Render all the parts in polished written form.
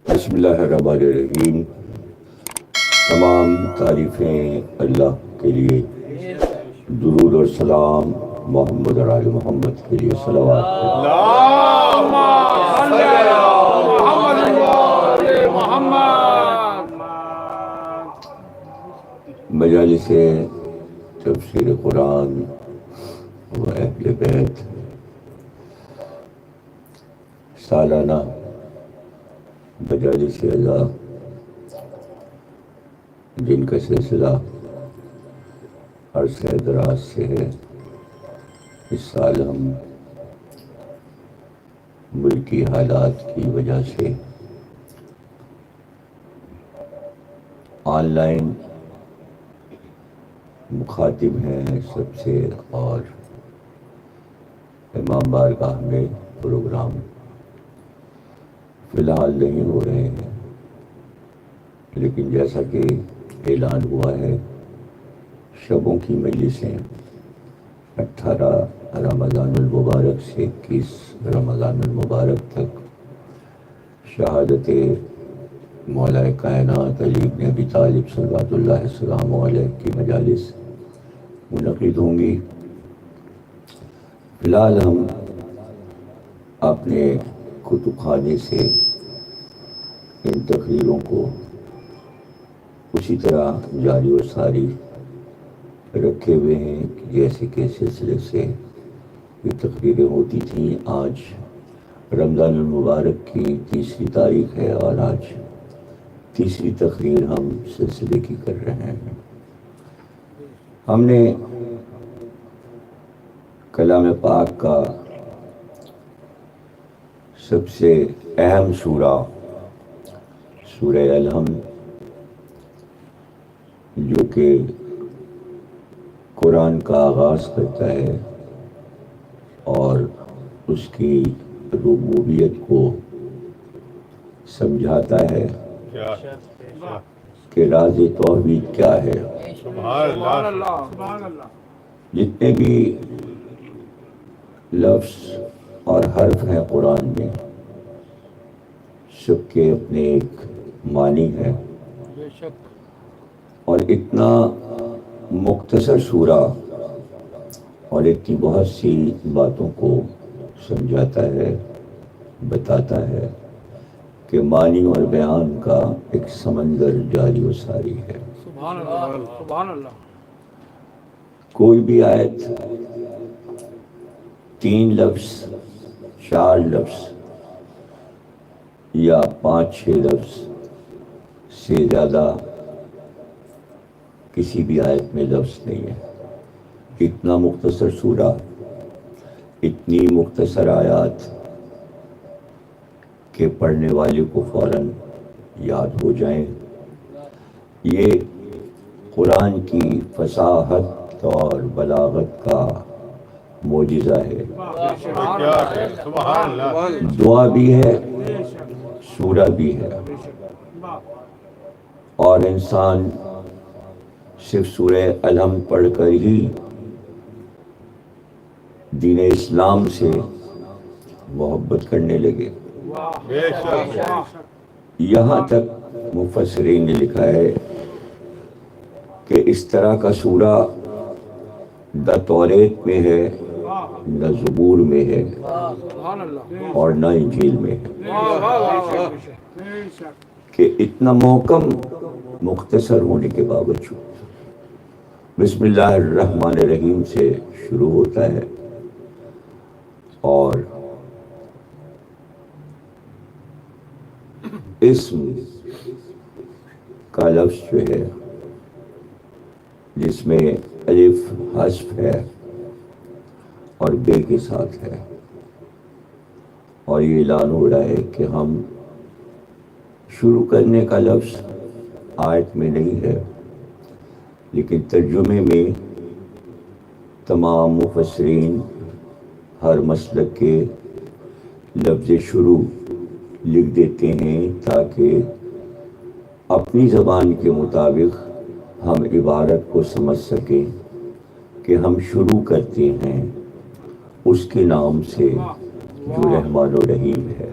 بسم اللہ الرحمن الرحیم۔ تمام تعریفیں اللہ کے لیے، درود اور سلام محمد اور آل محمد کے لیے صلوات۔ اللہم صلی علی محمد و آل محمد۔ مجالس تفسیر قرآن و اہل بیت سالانہ مجالس اعلیٰ جن کا سلسلہ عرصہ دراز سے ہے، اس سال ہم ملکی حالات کی وجہ سے آن لائن مخاطب ہیں سب سے، اور امام بارگاہ میں پروگرام فی الحال نہیں ہو رہے ہیں، لیکن جیسا کہ اعلان ہوا ہے شبوں کی مجلسیں 18 رمضان المبارک سے 21 رمضان المبارک تک شہادت مولا کائنات علی بن ابی طالب صلوات اللہ السلام علیہ کی مجالس منعقد ہوں گی۔ فی الحال ہم اپنے کتب خانے سے ان تقریروں کو اسی طرح جاری و ساری رکھے ہوئے ہیں کہ جیسے کہ سلسلے سے یہ تقریریں ہوتی تھیں۔ آج رمضان المبارک کی 3 تاریخ ہے اور آج 3 تقریر ہم سلسلے کی کر رہے ہیں۔ ہم نے کلام پاک کا سب سے اہم سورہ سورہ الحمد، جو کہ قرآن کا آغاز کرتا ہے اور اس کی ربوبیت کو سمجھاتا ہے کہ راز توحید کیا ہے۔ جتنے بھی لفظ اور حرف ہیں قرآن میں، سب کے اپنے ایک معنی ہے، اور اتنا مختصر سورہ اور اتنی بہت سی باتوں کو سمجھاتا ہے، بتاتا ہے کہ معنی اور بیان کا ایک سمندر جاری و ساری ہے۔ سبحان اللہ، سبحان اللہ۔ کوئی بھی آیت 3 لفظ، 4 لفظ یا 5-6 لفظ سے زیادہ کسی بھی آیت میں لفظ نہیں ہے۔ اتنا مختصر سورہ، اتنی مختصر آیات کہ پڑھنے والے کو فوراً یاد ہو جائیں۔ یہ قرآن کی فصاحت اور بلاغت کا معجزہ ہے۔ دعا بھی ہے، سورہ بھی ہے، اور انسان صرف سورہ الحمد پڑھ کر ہی دین اسلام سے محبت کرنے لگے۔ یہاں تک مفسرین نے لکھا ہے کہ اس طرح کا سورہ نہ توریت میں ہے، نہ زبور میں ہے، اور نہ انجیل میں ہے، کہ اتنا محکم مختصر ہونے کے باوجود بسم اللہ الرحمن الرحیم سے شروع ہوتا ہے، اور اسم کا لفظ جو ہے جس میں الف حذف ہے اور بے کے ساتھ ہے، اور یہ اعلان ہو رہا ہے کہ ہم شروع کرنے کا لفظ آیت میں نہیں ہے، لیکن ترجمے میں تمام مفسرین ہر مسلک کے لفظ شروع لکھ دیتے ہیں تاکہ اپنی زبان کے مطابق ہم عبارت کو سمجھ سکیں کہ ہم شروع کرتے ہیں اس کے نام سے جو رحمان و رحیم ہے۔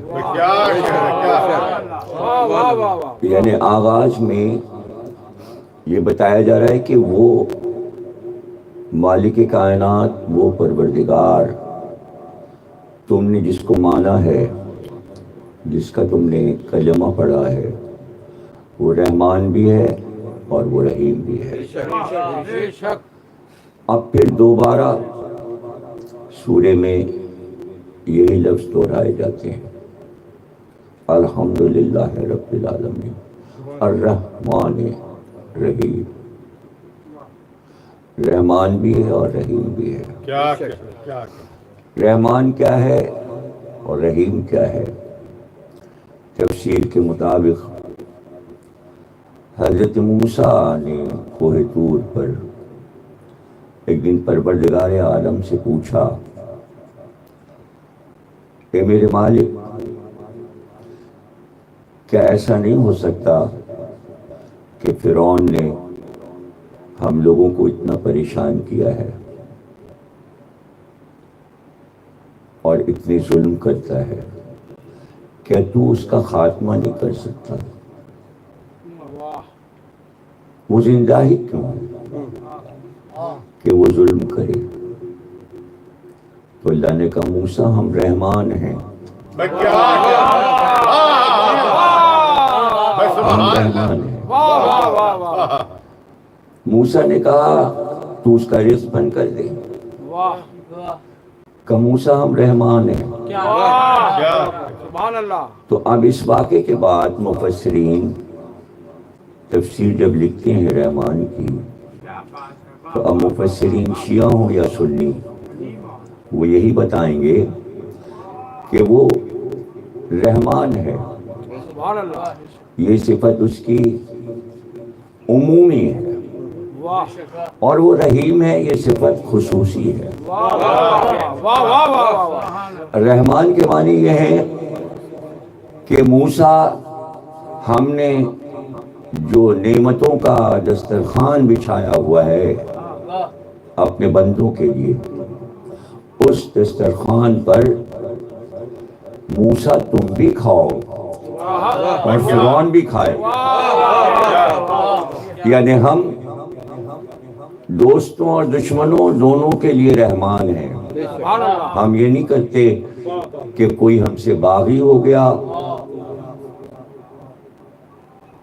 واہ واہ واہ یعنی آغاز میں یہ بتایا جا رہا ہے کہ وہ مالک کائنات، وہ پروردگار تم نے جس کو مانا ہے، جس کا تم نے کلمہ پڑھا ہے، وہ رحمان بھی ہے اور وہ رحیم بھی ہے۔ بے شک اب پھر دوبارہ سورے میں یہی لفظ دہرائے جاتے ہیں، الحمدللہ رب العالمین الرحمن رحیم۔ رحمان بھی ہے اور رحیم بھی ہے۔ کیا رحمان کیا ہے اور رحیم کیا ہے؟ تفسیر کے مطابق حضرت موسیٰ نے کوہ طور پر ایک دن پروردگار عالم سے پوچھا، اے میرے مالک، کیا ایسا نہیں ہو سکتا کہ فرعون نے ہم لوگوں کو اتنا پریشان کیا ہے اور اتنے ظلم کرتا ہے، کیا تو اس کا خاتمہ نہیں کر سکتا؟ وہ زندہ ہی کیوں کہ وہ ظلم کرے؟ تو اللہ نے کہا، موسیٰ ہم رحمان ہیں، ہم رحمان ہیں۔ موسیٰ نے کہا تو اس کا رزق بند کر دے۔ کہ موسیٰ ہم رحمان ہیں۔ سبحان اللہ۔ تو اب اس واقعے کے بعد مفسرین تفسیر جب لکھتے ہیں رحمان کی، تو اب مفسرین شیعہ ہوں یا سنی، وہ یہی بتائیں گے کہ وہ رحمان ہے، سبحان اللہ۔ یہ صفت اس کی عمومی ہے، اور وہ رحیم ہے، یہ صفت خصوصی ہے۔ رحمان کے معنی یہ ہے کہ موسیٰ ہم نے جو نعمتوں کا دسترخوان بچھایا ہوا ہے اپنے بندوں کے لیے، اس دسترخوان پر موسیٰ تم بھی کھاؤ اور فرعون بھی کھائے۔ یعنی ہم دوستوں اور دشمنوں دونوں کے لیے رحمان ہیں۔ ہم یہ نہیں کرتے کہ کوئی ہم سے باغی ہو گیا،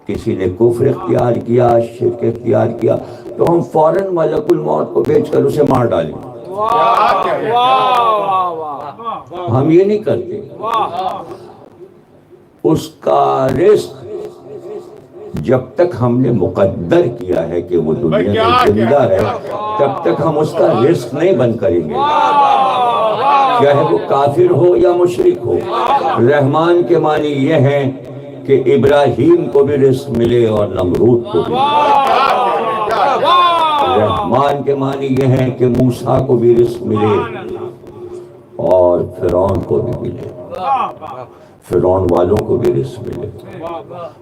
کسی نے کفر اختیار کیا، شرک اختیار کیا، تو ہم فوراً ملک الموت کو بھیج کر اسے مار ڈالیں۔ ہم یہ نہیں کرتے۔ اس کا رزق جب تک ہم نے مقدر کیا ہے کہ وہ دنیا میں زندہ ہے، تب تک ہم اس کا رزق نہیں بند کریں گے، چاہے وہ کافر ہو یا مشرک ہو۔ رحمان کے معنی یہ ہے کہ ابراہیم کو بھی رزق ملے اور نمرود کو بھی۔ رحمان کے معنی یہ ہے کہ موسیٰ کو بھی رزق ملے اور فرعون کو بھی ملے، فرعون والوں کو بھی رزق ملے،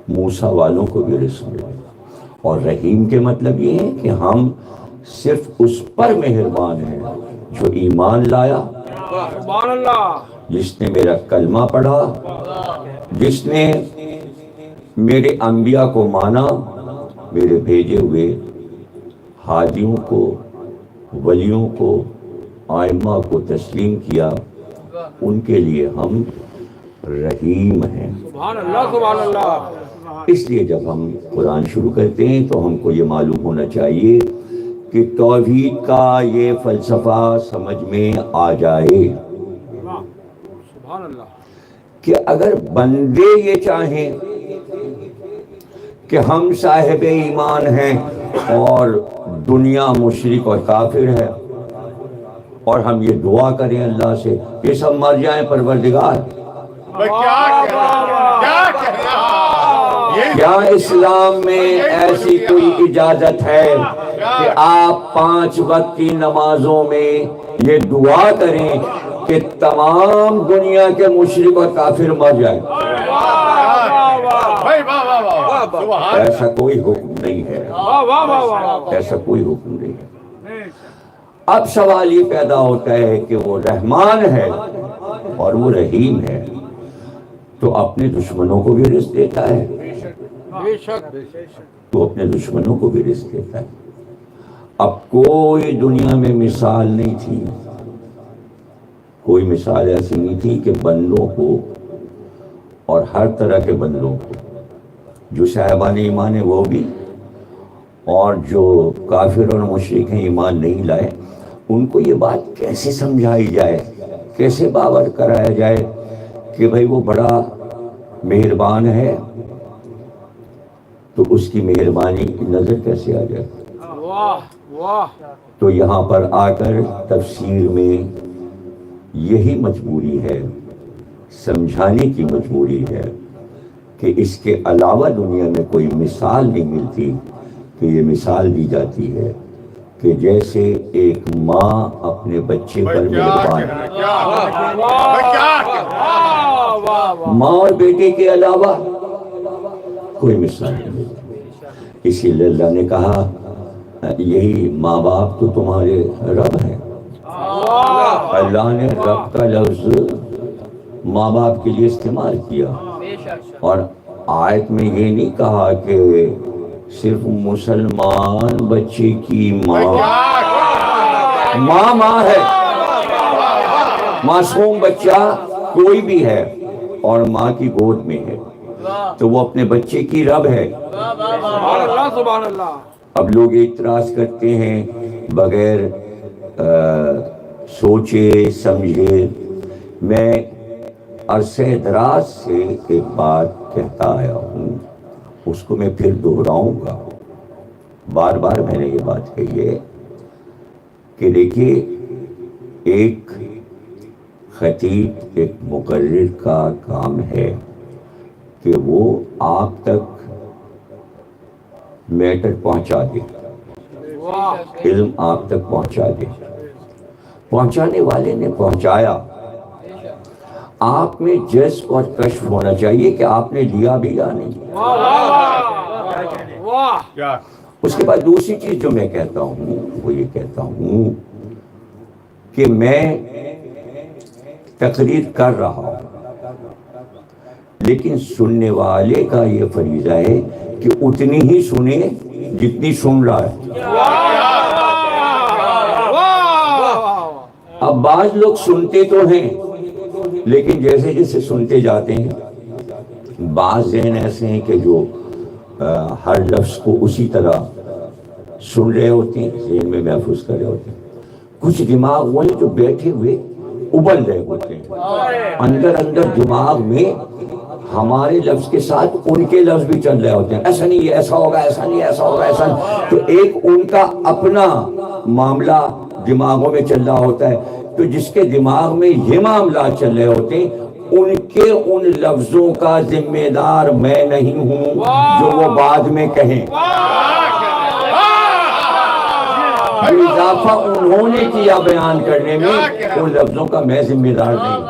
موسیٰ والوں کو بھی رزق ملے۔ اور رحیم کے مطلب یہ ہے کہ ہم صرف اس پر مہربان ہیں جو ایمان لایا، سبحان اللہ، جس نے میرا کلمہ پڑھا، جس نے میرے انبیاء کو مانا، میرے بھیجے ہوئے ہادیوں کو، ولیوں کو، آئمہ کو تسلیم کیا، ان کے لیے ہم رحیم ہیں۔ سبحان اللہ، سبحان اللہ۔ اس لیے جب ہم قرآن شروع کرتے ہیں تو ہم کو یہ معلوم ہونا چاہیے کہ توحید کا یہ فلسفہ سمجھ میں آ جائے سبحان اللہ کہ اگر بندے یہ چاہیں کہ ہم صاحب ایمان ہیں اور دنیا مشرک اور کافر ہے، اور ہم یہ دعا کریں اللہ سے کہ سب مر جائیں پروردگار، کیا اسلام میں ایسی کوئی اجازت ہے کہ آپ 5 وقت کی نمازوں میں یہ دعا کریں کہ تمام دنیا کے مشرک اور کافر مر جائیں؟ ایسا کوئی حکم نہیں ہے، ایسا کوئی حکم نہیں ہے۔ اب سوال یہ پیدا ہوتا ہے کہ وہ رحمان ہے اور وہ رحیم ہے، تو اپنے دشمنوں کو بھی رزق دیتا ہے، بے شک تو اپنے دشمنوں کو بھی رزق دیتا ہے۔ اب کوئی دنیا میں مثال نہیں تھی، کوئی مثال ایسی نہیں تھی کہ بندوں کو، اور ہر طرح کے بندوں کو، جو صاحبان ایمان ہے وہ بھی، اور جو کافر اور مشرک ہیں ایمان نہیں لائے، ان کو یہ بات کیسے سمجھائی جائے، کیسے باور کرایا جائے کہ بھئی وہ بڑا مہربان ہے، تو اس کی مہربانی کی نظر کیسے آ جائے۔ واہ واہ تو یہاں پر آ کر تفسیر میں یہی مجبوری ہے، سمجھانے کی مجبوری ہے کہ اس کے علاوہ دنیا میں کوئی مثال نہیں ملتی، کہ یہ مثال دی جاتی ہے کہ جیسے ایک ماں اپنے بچے پر مہربان ہے، ماں اور بیٹے کے علاوہ کوئی مثال نہیں ملتی۔ اسی لیے اللہ نے کہا یہی ماں باپ تو تمہارے رب ہیں۔ اللہ نے رب کا لفظ ماں باپ کے لیے استعمال کیا، اور آیت میں یہ نہیں کہا کہ صرف مسلمان بچے کی ماں، ماں ماں ہے، معصوم بچہ کوئی بھی ہے اور ماں کی گود میں ہے تو وہ اپنے بچے کی رب ہے۔ سبحان اللہ سبحان اللہ۔ اب لوگ اعتراض کرتے ہیں بغیر سوچے سمجھے۔ میں عرصہ دراز سے ایک بات کہتا آیا ہوں، اس کو میں پھر دہراؤں گا، بار بار میں نے یہ بات کہی ہے کہ دیکھیے، ایک خطیب، ایک مقرر کا کام ہے کہ وہ آپ تک میٹر پہنچا دے، علم آپ تک پہنچا دے۔ پہنچانے والے نے پہنچایا، آپ میں جذب اور کشف ہونا چاہیے کہ آپ نے لیا بھی یا نہیں۔ اس کے بعد دوسری چیز جو میں کہتا ہوں وہ یہ کہتا ہوں کہ میں تقریر کر رہا ہوں، لیکن سننے والے کا یہ فریضہ ہے کہ اتنی ہی سنے جتنی سن رہا ہے۔ اب بعض لوگ سنتے تو ہیں، لیکن جیسے جیسے سنتے جاتے ہیں، بعض ذہن ایسے ہیں کہ جو ہر لفظ کو اسی طرح سن رہے ہوتے ہیں، ذہن میں محفوظ کر رہے ہوتے ہیں۔ کچھ دماغ وہ ہیں جو بیٹھے ہوئے ابل رہے ہوتے ہیں، اندر اندر دماغ میں ہمارے لفظ کے ساتھ ان کے لفظ بھی چل رہے ہوتے ہیں، ایسا نہیں یہ ایسا ہوگا، ایسا نہیں ایسا ہوگا، ایسا نہیں۔ تو ایک ان کا اپنا معاملہ دماغوں میں چل رہا ہوتا ہے، تو جس کے دماغ میں یہ معاملات چل رہے ہوتے ہیں، ان کے ان لفظوں کا ذمہ دار میں نہیں ہوں جو وہ بعد میں کہیں۔ اضافہ انہوں نے کیا بیان کرنے میں، ان لفظوں کا میں ذمہ دار نہیں۔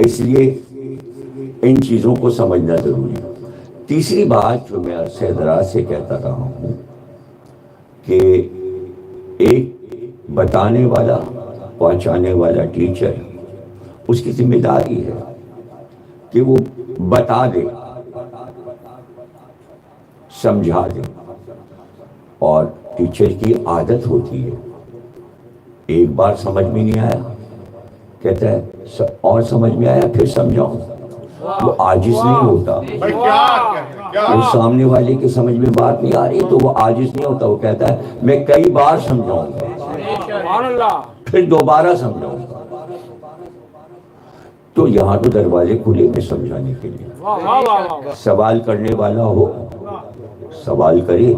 اس لیے ان چیزوں کو سمجھنا ضروری ہے۔ تیسری بات جو میں عرصہ دراز سے کہتا رہا ہوں کہ ایک بتانے والا، پہنچانے والا ٹیچر، اس کی ذمہ داری ہے کہ وہ بتا دے، سمجھا دے، اور ٹیچر کی عادت ہوتی ہے ایک بار سمجھ میں نہیں آیا کہتا ہے اور سمجھ میں آیا پھر سمجھاؤں۔ وہ عاجز نہیں ہوتا، وہ سامنے والے کے سمجھ میں بات نہیں آ رہی تو وہ عاجز نہیں ہوتا، وہ کہتا ہے میں کئی بار سمجھاؤں گا، پھر دوبارہ سمجھاؤں گا۔ تو یہاں تو دروازے کھلے میں سمجھانے کے لیے، سوال کرنے والا ہو سوال کرے،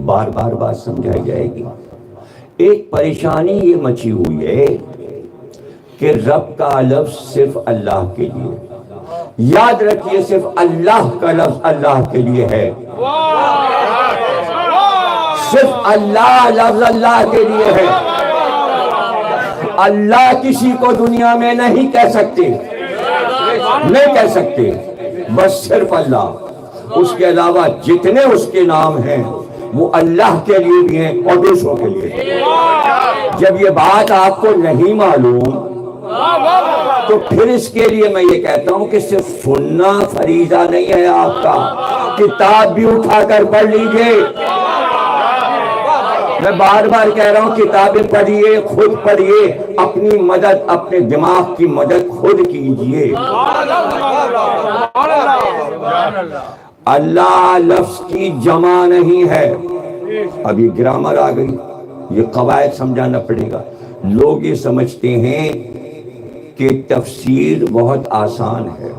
بار بار بات سمجھائی جائے گی۔ ایک پریشانی یہ مچی ہوئی ہے کہ رب کا لفظ صرف اللہ کے لیے، یاد رکھیے صرف اللہ کا لفظ اللہ کے لیے ہے، صرف اللہ لفظ اللہ کے لیے ہے۔ اللہ کسی کو دنیا میں نہیں کہہ سکتے، نہیں کہہ سکتے، بس صرف اللہ۔ اس کے علاوہ جتنے اس کے نام ہیں وہ اللہ کے لیے بھی ہیں اور دوسروں کے لیے۔ جب یہ بات آپ کو نہیں معلوم تو پھر اس کے لیے میں یہ کہتا ہوں کہ صرف سننا فریضہ نہیں ہے آپ کا، کتاب بھی اٹھا کر پڑھ لیجئے۔ میں بار بار کہہ رہا ہوں کتابیں پڑھیے، خود پڑھیے، اپنی مدد، اپنے دماغ کی مدد خود کیجئے۔ اللہ لفظ کی جمع نہیں ہے۔ اب یہ گرامر آ گئی، یہ قواعد سمجھانا پڑے گا۔ لوگ یہ سمجھتے ہیں کہ تفسیر بہت آسان ہے،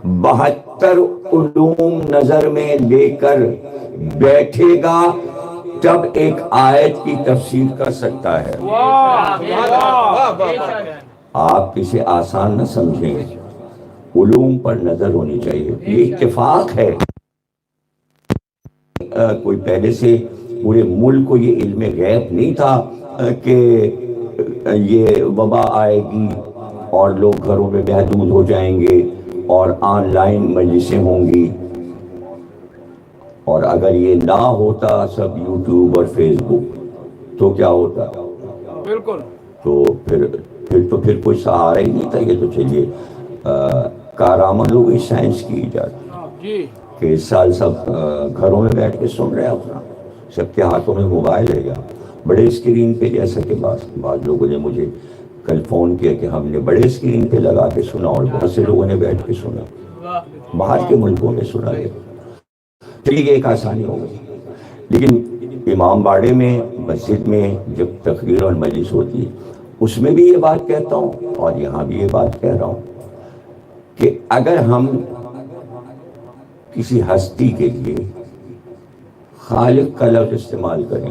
72 علوم نظر میں لے کر بیٹھے گا تب ایک آیت کی تفسیر کر سکتا ہے۔ آپ اسے آسان نہ سمجھیں، علوم پر نظر ہونی چاہیے۔ یہ اتفاق ہے، کوئی پہلے سے پورے ملک کو یہ علم غیب نہیں تھا کہ یہ وبا آئے گی اور لوگ گھروں میں محدود ہو جائیں گے اور آن لائن مجلسیں ہوں گی، اور اگر یہ نہ ہوتا سب یوٹیوب اور فیس بک تو کیا ہوتا؟ بالکل۔ تو پھر کوئی سہارا ہی نہیں تھا۔ یہ تو چلیے کارآمد ہو گئی سائنس کی ایجاد کہ اس سال سب گھروں میں بیٹھ کے سن رہے ہیں، اپنا سب کے ہاتھوں میں موبائل ہے، یا بڑے اسکرین پہ، جیسا کہ بعض لوگوں نے مجھے کل فون کیا کہ ہم نے بڑے اسکرین پہ لگا کے سنا، اور بہت سے لوگوں نے بیٹھ کے سنا، باہر کے ملکوں میں سنا گیا۔ چلیے یہ ایک آسانی ہو گئی، لیکن امام باڑے میں مسجد میں جب تقریر اور مجلس ہوتی ہے اس میں بھی یہ بات کہتا ہوں اور یہاں بھی یہ بات کہہ رہا ہوں کہ اگر ہم کسی ہستی کے لیے خالق کا لفظ استعمال کریں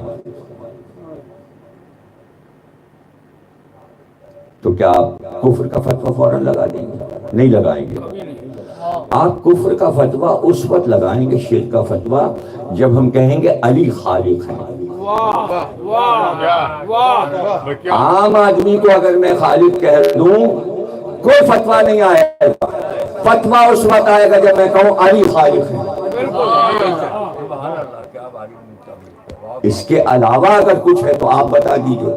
تو کیا آپ کفر کا فتویٰ فوراً لگا دیں گے؟ نہیں لگائیں گے۔ آپ کفر کا فتویٰ اس وقت لگائیں گے، شرک کا فتویٰ، جب ہم کہیں گے علی خالق ہے۔ عام آدمی کو اگر میں خالق کہہ دوں کوئی فتویٰ نہیں آئے گا، فتویٰ اس وقت آئے گا جب میں کہوں علی خالق ہے۔ اس کے علاوہ اگر کچھ ہے تو آپ بتا دیجئے۔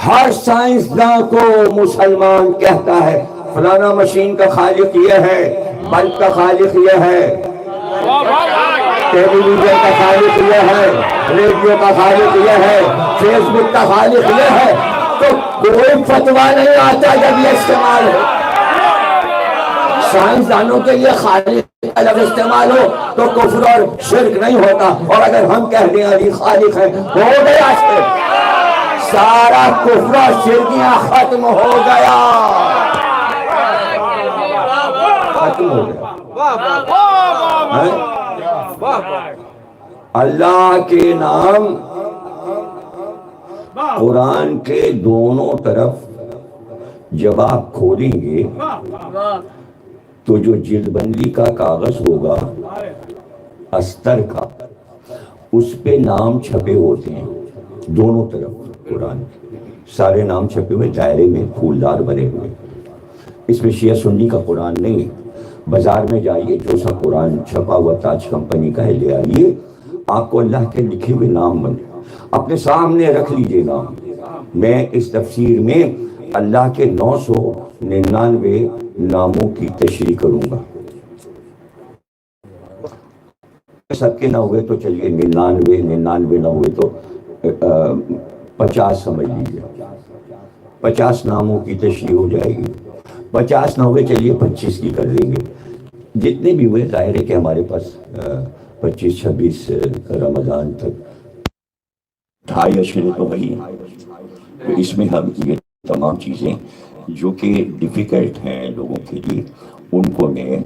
ہر سائنسداں کو مسلمان کہتا ہے فلانا مشین کا خالق یہ ہے، بلب کا خالق یہ ہے، ٹیلی ویژن کا خالق یہ ہے، ریڈیو کا خالق یہ ہے، فیس بک کا خالق یہ ہے، تو کوئی فتویٰ نہیں آتا جب یہ استعمال ہو۔ سائنسدانوں کے لیے خالق کا لفظ استعمال ہو تو کفر اور شرک نہیں ہوتا، اور اگر ہم کہہ دیں علی خالق ہے ہو گیا، سارا کفر اور شرکیاں ختم ہو گیا، ختم ہو گیا۔ اللہ کے نام قرآن کے دونوں طرف جب آپ کھولیں گے تو جو جلد بندی کا کاغذ ہوگا استر کا، اس پہ نام چھپے ہوتے ہیں دونوں طرف، قرآن کے سارے نام چھپے ہوئے دائرے میں پھولدار بنے ہوئے۔ اس میں شیعہ سنی کا قرآن نہیں ہے۔ بازار میں جائیے، جو سا قرآن چھپا ہوا تاج کمپنی کا ہے لے آئیے، آپ کو اللہ کے لکھے ہوئے نام بنے، اپنے سامنے رکھ لیجئے نام۔ میں اس تفسیر میں اللہ کے 999 ناموں کی تشریح کروں گا۔ سب کے نہ ہوئے تو چلیے 99 نہ ہوئے تو 50 سمجھ لیجیے، 50 ناموں کی تشریح ہو جائے گی۔ 50 نہ ہوئے چلیے 25 کی کر دیں گے، جتنے بھی ہوئے ظاہر ہے کہ ہمارے پاس 25-26 رمضان تک 2.5 اشرے تو وہی ہیں، تو اس میں ہم یہ تمام چیزیں جو کہ ڈیفیکلٹ ہیں لوگوں کے لیے ان کو میں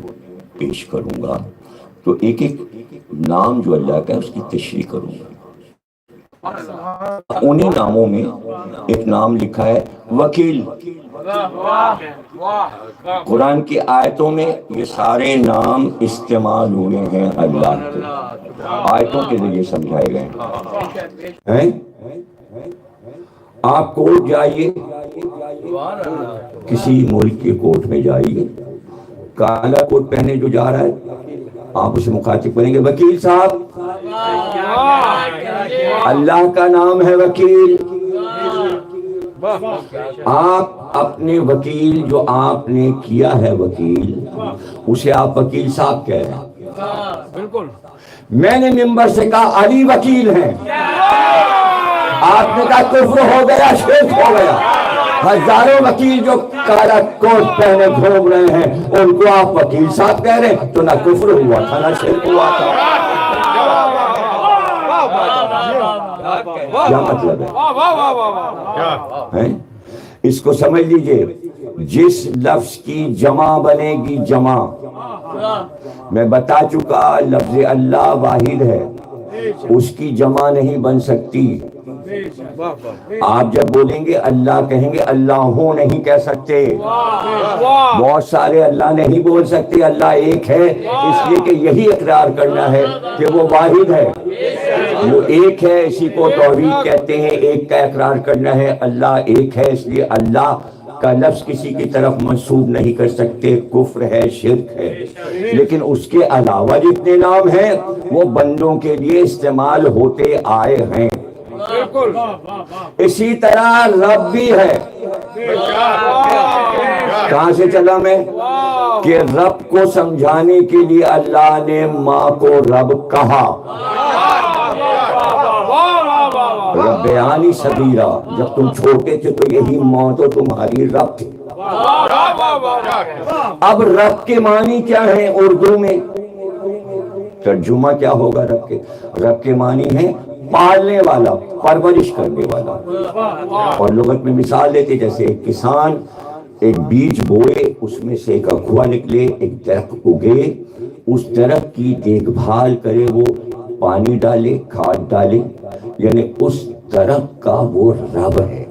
پیش کروں گا۔ تو ایک ایک نام جو اللہ کا ہے اس کی تشریح کروں گا۔ انہی ناموں میں ایک نام لکھا ہے وکیل۔ قرآن کی آیتوں میں یہ سارے نام استعمال ہوئے ہیں اللہ کے، آیتوں کے ذریعے سمجھائے گئے ہیں۔ آپ کورٹ جائیے، کسی ملک کے کورٹ میں جائیے، کالا کوٹ پہنے جو جا رہا ہے آپ اسے مخاطب کریں گے وکیل صاحب، اللہ کا نام ہے وکیل، آپ اپنے وکیل جو آپ نے کیا ہے وکیل، اسے آپ وکیل صاحب کہہ رہے ہیں. بالکل. میں نے ممبر سے کہا علی وکیل ہیں، آپ نے کہا کفر ہو گیا، شرک ہو گیا. ہزاروں وکیل جو کالا کوٹ پہنے گھوم رہے ہیں ان کو آپ وکیل صاحب کہہ رہے ہیں، تو نہ کفر ہوا تھا نہ شرک ہوا تھا. کیا مطلب ہے؟ اس کو سمجھ لیجئے، جس لفظ کی جمع بنے گی جمع، میں بتا چکا لفظ اللہ واحد ہے، اس کی جمع نہیں بن سکتی. آپ جب بولیں گے اللہ کہیں گے اللہ ہوں نہیں کہہ سکتے. بہت سارے اللہ نہیں بول سکتے اللہ ایک ہے، اس لیے کہ یہی اقرار کرنا ہے کہ وہ واحد ہے، وہ ایک ہے، اسی کو توحید کہتے ہیں. ایک کا اقرار کرنا ہے، اللہ ایک ہے، اس لیے اللہ کا لفظ کسی کی طرف منسوب نہیں کر سکتے. کفر ہے، شرک ہے. لیکن اس کے علاوہ جتنے نام ہیں وہ بندوں کے لیے استعمال ہوتے آئے ہیں. اسی طرح رب بھی ہے. کہاں سے چلا میں کہ رب کو سمجھانے کے لیے اللہ نے ماں کو رب کہا. ربیانی صغیرہ، جب تم چھوٹے تھے تو یہی ماں تو تمہاری رب تھی. اب رب کے معنی کیا ہے اردو میں؟ ترجمہ کیا ہوگا رب کے معنی ہے پالنے والا، پرورش کرنے والا. اور لغت میں مثال دیتے جیسے ایک کسان ایک بیج بوئے، اس میں سے ایک اخوا نکلے، ایک درخت اگے، اس درخت کی دیکھ بھال کرے، وہ پانی ڈالے، کھاد ڈالے، یعنی اس درخت کا وہ رب ہے.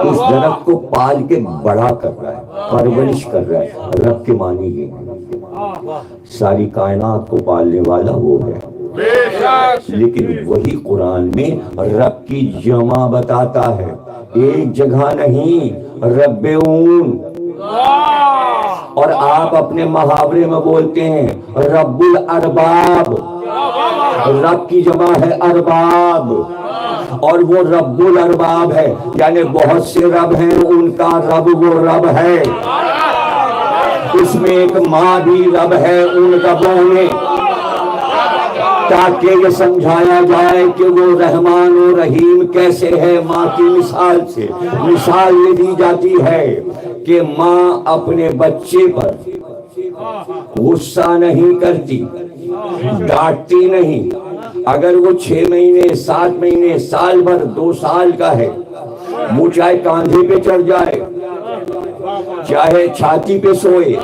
اس درخت کو پال کے بڑا کر رہا ہے، پرورش کر رہا ہے. رب کے معنی یہ ہے ساری کائنات کو پالنے والا وہ ہے. لیکن وہی قرآن میں رب کی جمع بتاتا ہے، ایک جگہ نہیں، ربعون. اور آپ اپنے محاورے میں بولتے ہیں رب الارباب، رب کی جمع ہے ارباب، اور وہ رب الارباب ہے، یعنی بہت سے رب ہیں، ان کا رب وہ رب ہے. اس میں ایک ماں بھی رب ہے ان ربوں میں، تاکہ یہ سمجھایا جائے کہ وہ رحمان و رحیم کیسے ہے. ماں کی مثال سے مثال یہ دی جاتی ہے کہ ماں اپنے بچے پر غصہ نہیں کرتی، ڈانٹتی نہیں. اگر وہ 6 مہینے 7 مہینے سال بھر 2 سال کا ہے، وہ چاہے کاندھے پہ چڑھ جائے، چاہے چھاتی پہ سوئے،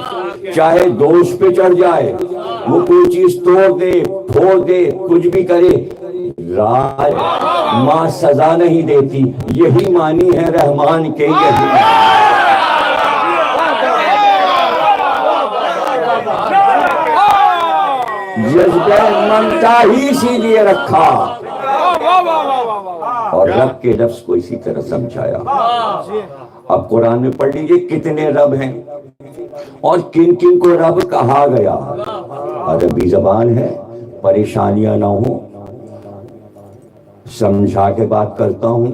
چاہے دوست پہ چڑھ جائے، وہ کوئی چیز توڑ دے پھوڑ دے کچھ بھی کرے، ماں سزا نہیں دیتی. یہی معنی ہے رحمان کے. یہی جذبہ ممتا ہی اسی لیے رکھا اور رب کے لفظ کو اسی طرح سمجھایا. اب قرآن میں پڑھ لیجئے کتنے رب ہیں اور کن کن کو رب کہا گیا. عربی زبان ہے، پریشانیاں نہ ہوں، سمجھا کے بات کرتا ہوں.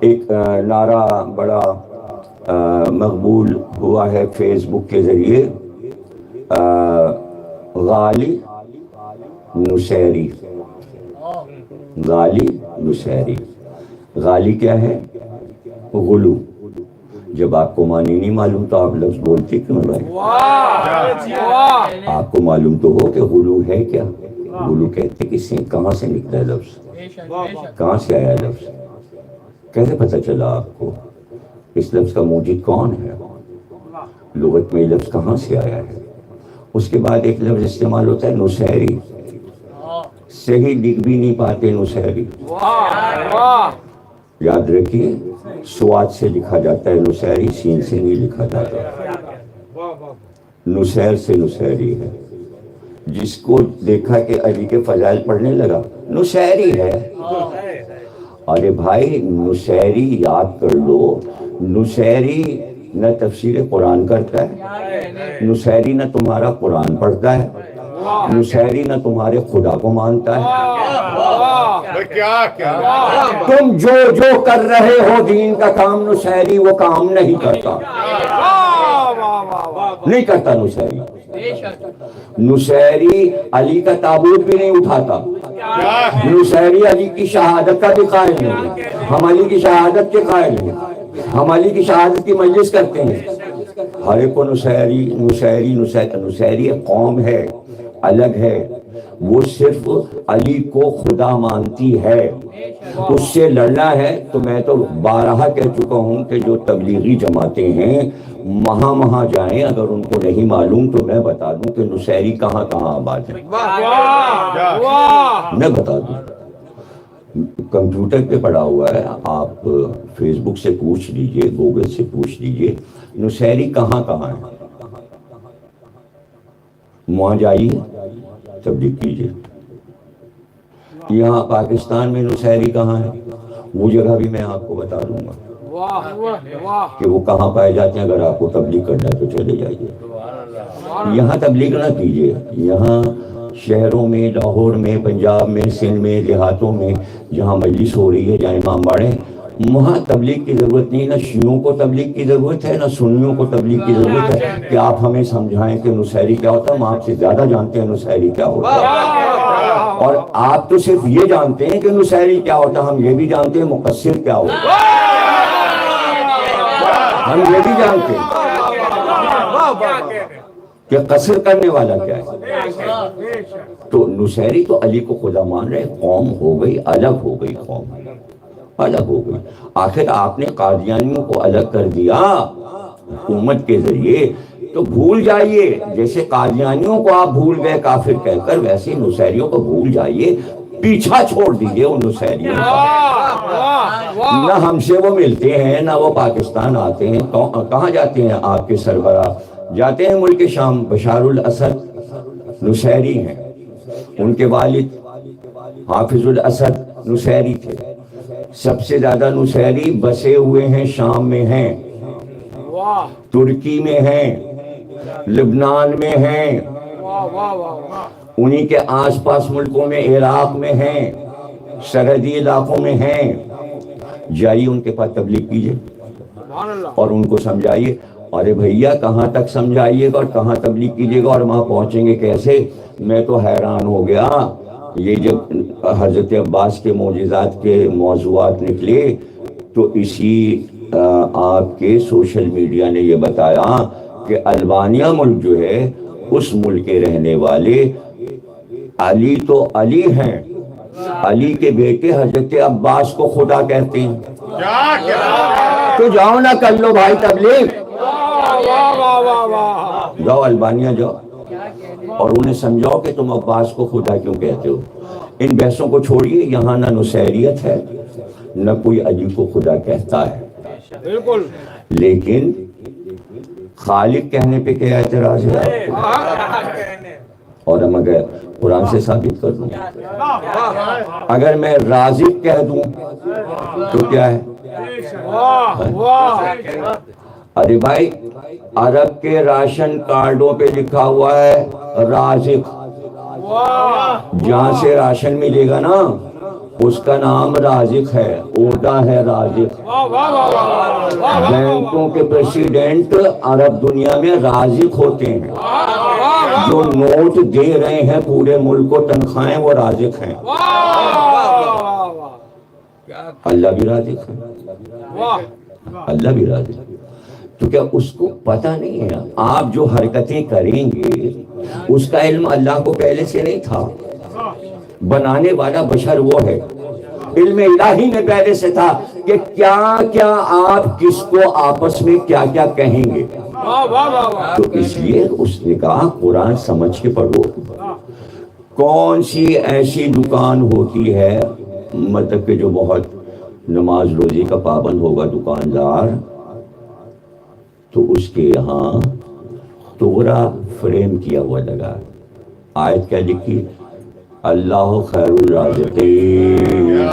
ایک نعرہ بڑا مقبول ہوا ہے فیس بک کے ذریعے، غالی نصیری. غالی نصیری، غالی کیا ہے؟ غلو. جب آپ کو معنی نہیں معلوم تو آپ لفظ بولتے کیوں بھائی؟ آپ کو معلوم تو ہو کہ غلو ہے کیا. غلو کہتے کس سے، کہاں سے نکلا ہے لفظ، کہاں سے آیا لفظ، کیسے پتہ چلا آپ کو اس لفظ کا موجد کون ہے، لغت میں لفظ کہاں سے آیا ہے. اس کے بعد ایک لفظ استعمال ہوتا ہے نصیری، صحیح لکھ بھی نہیں پاتے نصیری. یاد رکھیے سواد سے لکھا جاتا ہے نصیری، سین سے نہیں لکھا جاتا. نصیر سے نصیری ہے. جس کو دیکھا کہ علی کے فضائل پڑھنے لگا نصیری ہے. ارے بھائی نصیری یاد کر لو. نصیری نہ تفسیر قرآن کرتا ہے، نصیری نہ تمہارا قرآن پڑھتا ہے. نصیری نہ تمہارے خدا کو مانتا ہے. کیا تم جو کر رہے ہو دین کا کام، نصیری وہ کام نہیں کرتا. نہیں کرتا نصیری. نصیری علی کا تابوت بھی نہیں اٹھاتا. نصیری علی کی شہادت کا بھی قائل نہیں. ہم علی کی شہادت کے قائل ہیں. ہم علی کی شہادت کی مجلس کرتے ہیں. ہر ایک کو نصیری ایک قوم ہے، الگ ہے. وہ صرف علی کو خدا مانتی ہے. اس سے لڑنا ہے تو میں تو بارہا کہہ چکا ہوں کہ جو تبلیغی جماعتیں ہیں وہاں جائیں، اگر ان کو نہیں معلوم تو میں بتا دوں کہ نصیری کہاں آباد ہے. میں بتا دوں، کمپیوٹر پہ پڑا ہوا ہے. آپ فیس بک سے پوچھ لیجئے، گوگل سے پوچھ لیجئے نصیری کہاں ہے. وہاں جائیے، تبلیغ کیجئے. یہاں پاکستان میں نصیری کہاں ہے وہ جگہ بھی میں آپ کو بتا دوں گا کہ وہ کہاں پائے جاتے ہیں. اگر آپ کو تبلیغ کرنا ہے تو چلے جائیے. یہاں تبلیغ نہ کیجئے. یہاں شہروں میں، لاہور میں، پنجاب میں، سندھ میں، دیہاتوں میں جہاں مجلس ہو رہی ہے، جہاں امام باڑے، وہاں تبلیغ کی ضرورت نہیں. نہ شیعوں کو تبلیغ کی ضرورت ہے، نہ سنیوں کو تبلیغ کی ضرورت ہے کہ آپ ہمیں سمجھائیں کہ نصیری کیا ہوتا ہے. ہم آپ سے زیادہ جانتے ہیں نصیری کیا ہوتا ہے. اور آپ تو صرف یہ جانتے ہیں کہ نصیری کیا ہوتا ہے، ہم یہ بھی جانتے ہیں مقصر کیا ہوتا ہے. ہم یہ بھی جانتے ہیں کہ قصر کرنے والا کیا ہے. تو نصیری تو علی کو خدا مان رہے. قوم ہو گئی الگ، ہو گئی قوم الگ ہو گئی. آخر آپ نے قادیانیوں کو الگ کر دیا حکومت کے ذریعے، تو بھول جائیے. جیسے قادیانیوں کو آپ بھول گئے کافر کہہ کر، ویسے نصیریوں کو بھول جائیے. پیچھا چھوڑ دیجئے ان نصیریوں کا. نہ ہم سے وہ ملتے ہیں، نہ وہ پاکستان آتے ہیں. کہاں جاتے ہیں آپ کے سربراہ؟ جاتے ہیں ملک شام. بشار الاسد نصیری ہیں. ان کے والد حافظ الاسد نصیری تھے. سب سے زیادہ نصیری بسے ہوئے ہیں شام میں ہیں، ترکی میں ہیں، لبنان میں ہیں، انہی کے آس پاس ملکوں میں، عراق میں ہیں، سرحدی علاقوں میں ہیں. جائیے ان کے پاس تبلیغ کیجئے اور ان کو سمجھائیے. ارے بھیا کہاں تک سمجھائیے گا اور کہاں تبلیغ کیجئے گا اور وہاں پہنچیں گے کیسے؟ میں تو حیران ہو گیا. یہ جب حضرت عباس کے معجزات کے موضوعات نکلے تو اسی آپ کے سوشل میڈیا نے یہ بتایا کہ البانیہ ملک جو ہے اس ملک کے رہنے والے علی تو علی ہیں، علی کے بیٹے حضرت عباس کو خدا کہتے ہیں. تو جاؤ نہ کر لو بھائی تبلیغ. جاؤ البانیہ جاؤ اور انہیں سمجھاؤ کہ تم عباس کو خدا کیوں کہتے ہو. ان بحثوں کو چھوڑیے. یہاں نہ نصیریت ہے، نہ کوئی علی کو خدا کہتا ہے. بالکل. لیکن خالق کہنے پہ کیا اعتراض ہے آپ کو؟ اور ہم اگر قرآن سے ثابت کر دوں، اگر میں رازق کہہ دوں تو کیا ہے؟ ارے بھائی عرب کے راشن کارڈوں پہ لکھا ہوا ہے رازق. جہاں سے راشن ملے گا نا اس کا نام رازق ہے، عہدہ ہے رازق. بینکوں کے پریسیڈنٹ عرب دنیا میں رازق ہوتے ہیں. جو نوٹ دے رہے ہیں پورے ملک کو تنخواہیں، وہ رازق ہیں. اللہ بھی رازق ہے، اللہ بھی رازق ہے. تو کیا اس کو پتہ نہیں ہے؟ آپ جو حرکتیں کریں گے اس کا علم اللہ کو پہلے سے نہیں تھا. بنانے والا بشر وہ ہے. علم الہی میں پہلے سے تھا کہ کیا کیا آپ کس کو آپس میں کیا کیا کہیں گے. تو اس لیے اس نے کہا قرآن سمجھ کے پڑھو. کون سی ایسی دکان ہوتی ہے مطلب کہ جو بہت نماز روزے کا پابند ہوگا دکاندار، تو اس کے یہاں توڑا فریم کیا ہوا لگا. آیت کیا لکھی؟ اللہ خیر الرازقین.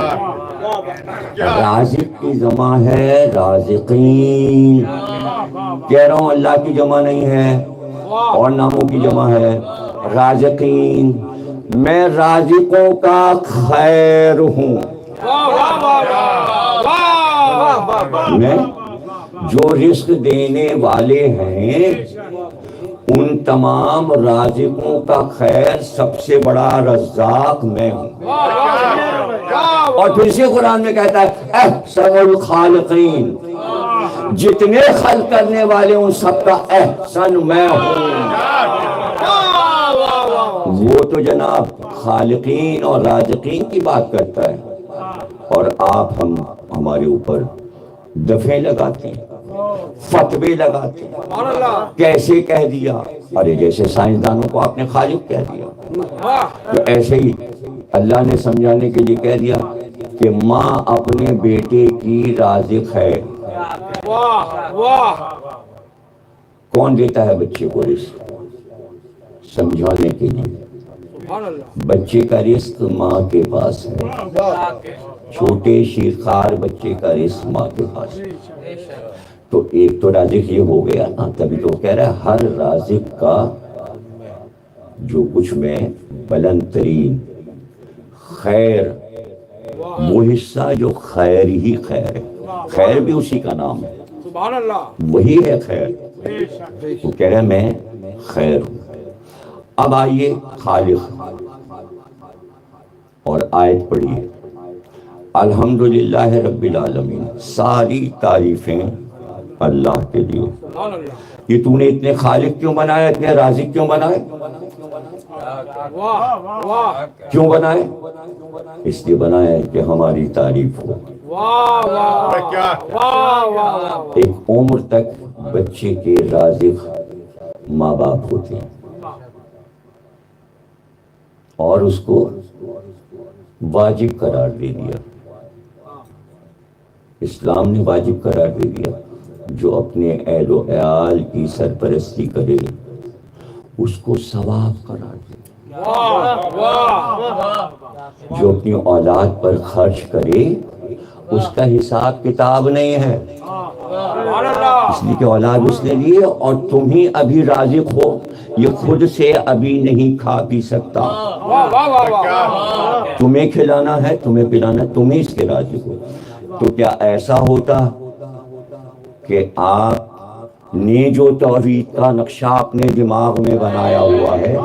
رازق کی جمع ہے رازقین. کہہ رہا ہوں اللہ کی جمع نہیں ہے اور ناموں کی جمع ہے. رازقین، میں رازقوں کا خیر ہوں۔ واہ واہ واہ واہ، میں جو رزق دینے والے ہیں ان تمام رازقوں کا خیر، سب سے بڑا رزاق میں ہوں۔ اور پھر سے قرآن میں کہتا ہے احسن الخالقین، جتنے خلق کرنے والے ان سب کا احسن میں ہوں۔ وہ تو جناب خالقین اور رازقین کی بات کرتا ہے، اور آپ ہمارے اوپر دفعے لگاتے ہیں، فتوے لگاتے ہیں، کیسے کہہ دیا؟ ارے جیسے سائنسدانوں کو آپ نے خالق کہہ دیا، تو ایسے ہی اللہ نے سمجھانے کے لیے کہہ دیا کہ ماں اپنے بیٹے کی رازق ہے۔ واہ واہ، کون دیتا ہے بچے کو رزق؟ سمجھانے کے لیے بچے کا رزق ماں کے پاس ہے، چھوٹے شیرخوار بچے کا رزق ماں کے پاس ہے۔ تو ایک تو رازق یہ ہو گیا نا، تبھی تو کہہ رہا ہے ہر رازق کا جو کچھ میں بلند ترین خیر، وہ حصہ جو خیر ہی خیر ہے، خیر بھی اسی کا نام ہے، سبحان اللہ، وہی ہے خیر۔ وہ کہہ رہا ہے میں خیر ہوں۔ اب آئیے خالق اور آیت پڑھیے، الحمدللہ رب العالمین، ساری تعریفیں اللہ کے لیے۔ سبحان اللہ، یہ تو نے اتنے خالق کیوں بنائے، اتنے رازق کیوں بنائے؟ واہ واہ کیوں بنائے؟ اس لیے بنائے کہ ہماری تعریف ہو۔ واہ واہ واہ واہ، ایک عمر تک بچے کے رازق ماں باپ ہوتے ہیں، اور اس کو واجب قرار دے دیا، اسلام نے واجب قرار دے دیا، جو اپنے اہل و عیال کی سرپرستی کرے اس کو ثواب قرار دے، واہ واہ، جو اپنی اولاد پر خرچ کرے اس کا حساب کتاب نہیں ہے، سبحان اللہ، اس لیے کہ اولاد اس نے لی اور تم ہی ابھی رازق ہو، یہ خود سے ابھی نہیں کھا پی سکتا، واہ واہ واہ، تمہیں کھلانا ہے، تمہیں پلانا ہے، تم ہی اس کے رازق ہو۔ تو کیا ایسا ہوتا کہ آپ نے جو توحید کا نقشہ اپنے دماغ میں بنایا ہوا ہے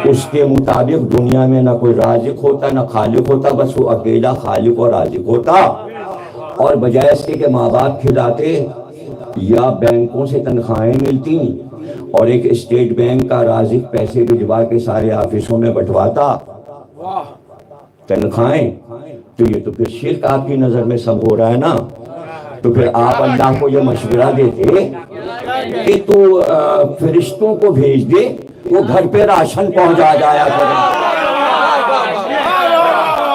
اس کے مطابق دنیا میں نہ کوئی رازق ہوتا نہ خالق ہوتا، بس وہ اکیلا خالق اور رازق ہوتا، اور بجائے اس کے کہ ماں باپ کھلاتے یا بینکوں سے تنخواہیں ملتی اور ایک اسٹیٹ بینک کا رازق پیسے بھجوا کے سارے آفسوں میں بٹواتا تنخواہیں، تو یہ تو پھر شرک آپ کی نظر میں سب ہو رہا ہے نا۔ تو پھر آپ اللہ کو یہ مشورہ دیتے کہ تو فرشتوں کو بھیج دے، وہ گھر پہ راشن پہنچا جایا کرے۔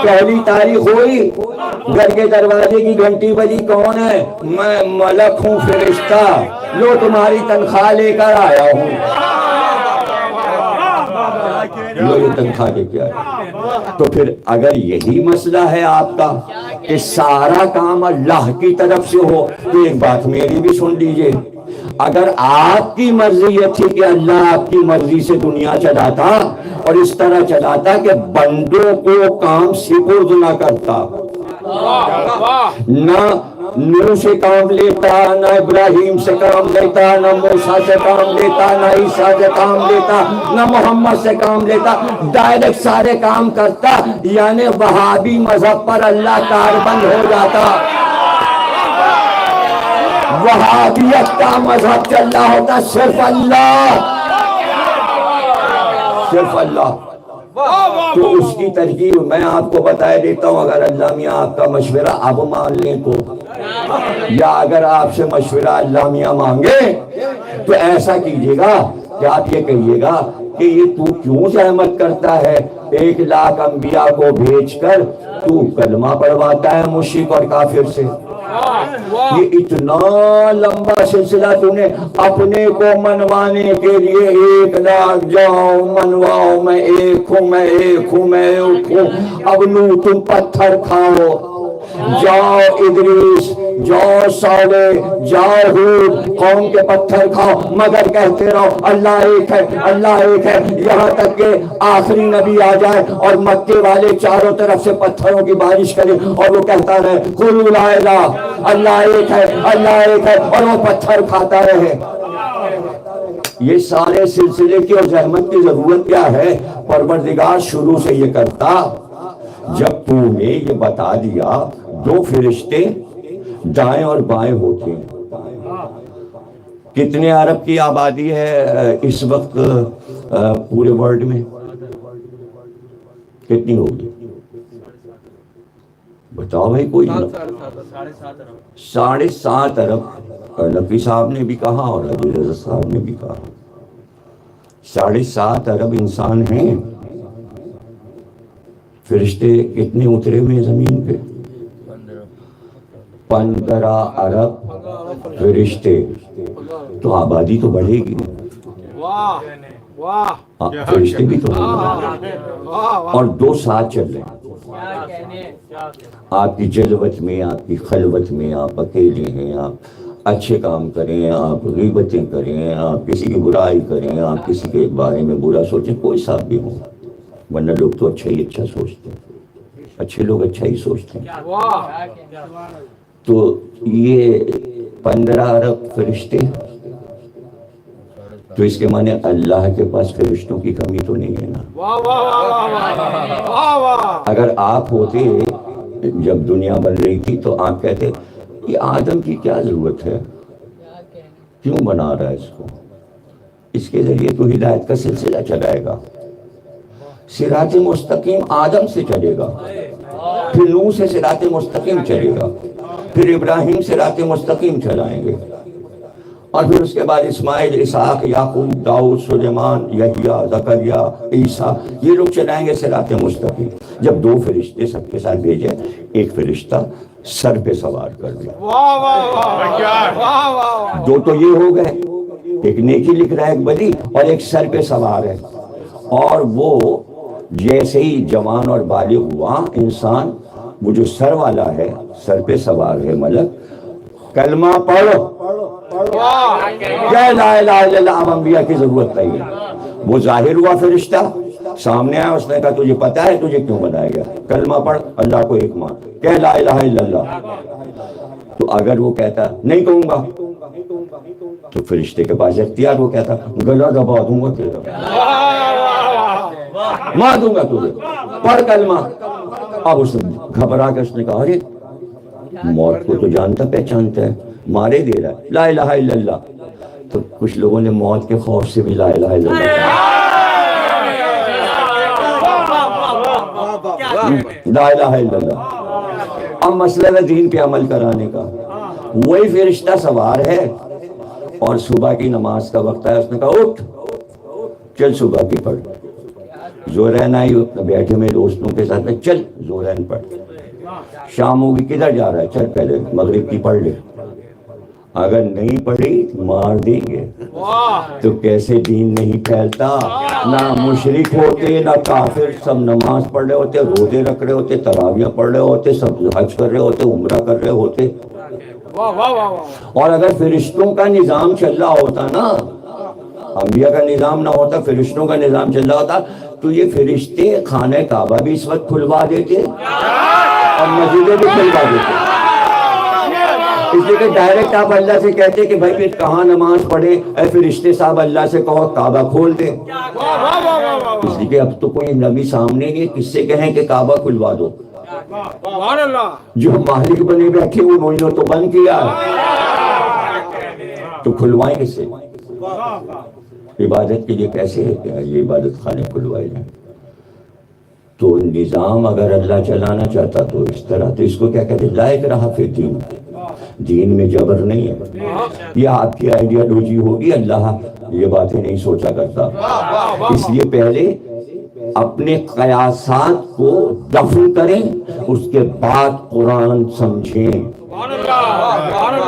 پہلی تاریخ ہوئی، گھر کے دروازے کی گھنٹی بجی، کون ہے؟ میں ملک ہوں، فرشتہ، لو تمہاری تنخواہ لے کر آیا ہوں، لو یہ تنخواہ لے کے آیا۔ تو پھر اگر یہی مسئلہ ہے آپ کا کہ سارا کام اللہ کی طرف سے ہو، تو ایک بات میری بھی سن لیجئے، اگر آپ کی مرضی یہ تھی کہ اللہ آپ کی مرضی سے دنیا چلاتا اور اس طرح چلاتا کہ بندوں کو کام سپرد نہ کرتا، نہ نوح سے کام لیتا، نہ ابراہیم سے کام لیتا، نہ موسیٰ سے کام لیتا، نہ عیسیٰ سے کام لیتا، نہ محمد سے کام لیتا، ڈائریکٹ سارے کام کرتا، یعنی وہابی مذہب پر اللہ کاربند ہو جاتا، وہابیت کا مذہب چل رہا ہوتا، صرف اللہ، صرف اللہ۔ تو اس کی ترکیب میں آپ کو بتا دیتا ہوں، اگر اللہ میاں آپ کا مشورہ اب مان لیں تو، یا اگر آپ سے مشورہ اللہ میاں مانگے تو ایسا کیجئے گا کہ آپ یہ کہیے گا کہ یہ تو کیوں زحمت کرتا ہے 1,00,000 انبیاء کو بھیج کر تو کلمہ پڑھواتا ہے مشرک اور کافر سے، یہ اتنا لمبا سلسلہ تو نے اپنے کو منوانے کے لیے 1,00,000 جاؤ منواؤ، میں ایک ہوں، میں ایک ہوں، میں ایک ہوں، اب نو تم پتھر کھاؤ، جاؤ ادریس، جاؤ صالح، جاؤ ہود، قوم کے پتھر کھاؤ مگر کہتے رہو اللہ ایک ہے، اللہ ایک ہے، یہاں تک کہ آخری نبی آ جائے اور مکے والے چاروں طرف سے پتھروں کی بارش کرے اور وہ کہتا رہے قولوا لا الہ، اللہ ایک ہے، اللہ ایک ہے، اور وہ پتھر کھاتا رہے۔ یہ سارے سلسلے کی اور زحمت کی ضرورت کیا ہے؟ پروردگار شروع سے یہ کرتا، جب تو نے یہ بتا دیا دو فرشتے دائیں اور بائیں ہوتے ہیں۔ کتنے عرب کی آبادی ہے اس وقت پورے ورلڈ میں؟ کتنی ہوگی بتاؤ بھائی کوئی؟ 7.5 ارب، نقوی صاحب نے بھی کہا اور ابو رضا صاحب نے بھی کہا 7.5 ارب انسان ہیں۔ فرشتے کتنے اترے ہوئے زمین پہ؟ 15 ارب فرشتے، تو آبادی تو بڑھے گی، واہ واہ، فرشتے بھی تو بڑھے گی، اور دو ساتھ چل رہے ہیں۔ آپ کی جلوت میں، آپ کی خلوت میں، آپ اکیلے ہیں، آپ اچھے کام کریں، آپ غیبتیں کریں، آپ کسی کی برائی کریں، آپ کسی کے بارے میں برا سوچیں، کوئی صاحب بھی ہو، ورنہ لوگ تو اچھا ہی اچھا سوچتے ہیں، اچھے لوگ اچھا ہی سوچتے ہیں۔ تو یہ 15 ارب فرشتے، تو اس کے معنی اللہ کے پاس فرشتوں کی کمی تو نہیں ہے نا۔ اگر آپ ہوتے جب دنیا بن رہی تھی تو آپ کہتے یہ آدم کی کیا ضرورت ہے، کیوں بنا رہا ہے اس کو، اس کے ذریعے تو ہدایت کا سلسلہ چلائے گا، صراط مستقیم آدم سے چلے گا، پھر نوح سے صراط مستقیم چلے گا، پھر ابراہیم صراط مستقیم چلائیں گے، اور پھر اس کے بعد اسماعیل، اسحاق، یعقوب، داؤد، سلیمان، یحییٰ، زکریا، عیسیٰ، یہ لوگ چلائیں گے صراط مستقیم۔ جب دو فرشتے سب کے ساتھ بھیجے، ایک فرشتہ سر پہ سوار کر دیا، دو تو یہ ہو گئے، ایک نیکی لکھ رہا ہے ایک بدی، اور ایک سر پہ سوار ہے، اور وہ جیسے ہی جوان اور بالغ ہوا انسان، وہ جو سر والا ہے، سر پہ سوار ہے ملک، کلمہ پڑھو، کیا لا الہ الا اللہ، اب انبیاء کی ضرورت نہیں ہے۔ وہ ظاہر ہوا فرشتہ، سامنے آیا، اس نے کہا تجھے پتا ہے تجھے کیوں بنایا گیا، کلمہ پڑھ، اللہ کو ایک مان، کہہ لا الہ الا اللہ۔ تو اگر وہ کہتا نہیں کہوں گا تو فرشتے کے پاس اختیار، وہ کہتا گلا دبا دوں گا تیرا، مار دوں گا تجھے، پڑھ کلمہ۔ اب اس نے گھبرا کے اس نے کہا ارے موت کو تو جانتا پہچانتا ہے، مارے دے رہا ہے لا الہ الا اللہ۔ تو کچھ لوگوں نے موت کے خوف سے بھی لا الہ الا اللہ لا الہ الا اللہ۔ اب مسئلہ ہے دین پہ عمل کرانے کا، وہی فرشتہ سوار ہے، اور صبح کی نماز کا وقت ہے، اس نے کہا اٹھ چل صبح کی پڑھ، زورین آئی، بیٹھے میں دوستوں کے ساتھ میں چل زورین پڑھ، شام ہوگی کدھر جا رہا ہے، چل پہلے مغرب کی پڑھ لے، اگر نہیں پڑھی مار دیں گے۔ تو کیسے دین نہیں پھیلتا، نہ مشرک ہوتے نہ کافر، سب نماز پڑھ رہے ہوتے، روزے رکھ رہے ہوتے، تراویح پڑھ رہے ہوتے، سب حج کر رہے ہوتے، عمرہ کر رہے ہوتے۔ اور اگر فرشتوں کا نظام چل رہا ہوتا نا، انبیاء کا نظام نہ ہوتا، فرشتوں کا نظام چل رہا ہوتا، تو یہ فرشتے خانہ کعبہ بھی اس وقت کھلوا دیتے اور مسجدیں بھی کھلوا دیتے۔ اس لیے کہ ڈائریکٹ آپ اللہ سے کہتے کہ بھائی پھر کہاں نماز پڑھے، اے فرشتے صاحب اللہ سے کہو کعبہ کھول دے۔ اس لیے کہ اب تو کوئی نبی سامنے نہیں، کس سے کہیں کہ کعبہ کھلوا دو، جو مالک بنے بیٹھے انہوں نے تو بند کیا، تو کھلوائیں کس سے؟ عبادت کے لیے کیسے یہ عبادت خانے کھلوائے جائیں؟ تو نظام اگر اللہ چلانا چاہتا تو اس طرح، تو اس کو کیا کہتے ہیں لا اکراہ فی الدین، دین میں جبر نہیں ہے۔ یہ آپ کی آئیڈیالوجی ہوگی، اللہ یہ باتیں نہیں سوچا کرتا، اس لیے پہلے اپنے قیاسات کو دفن کریں، اس کے بعد قرآن سمجھیں۔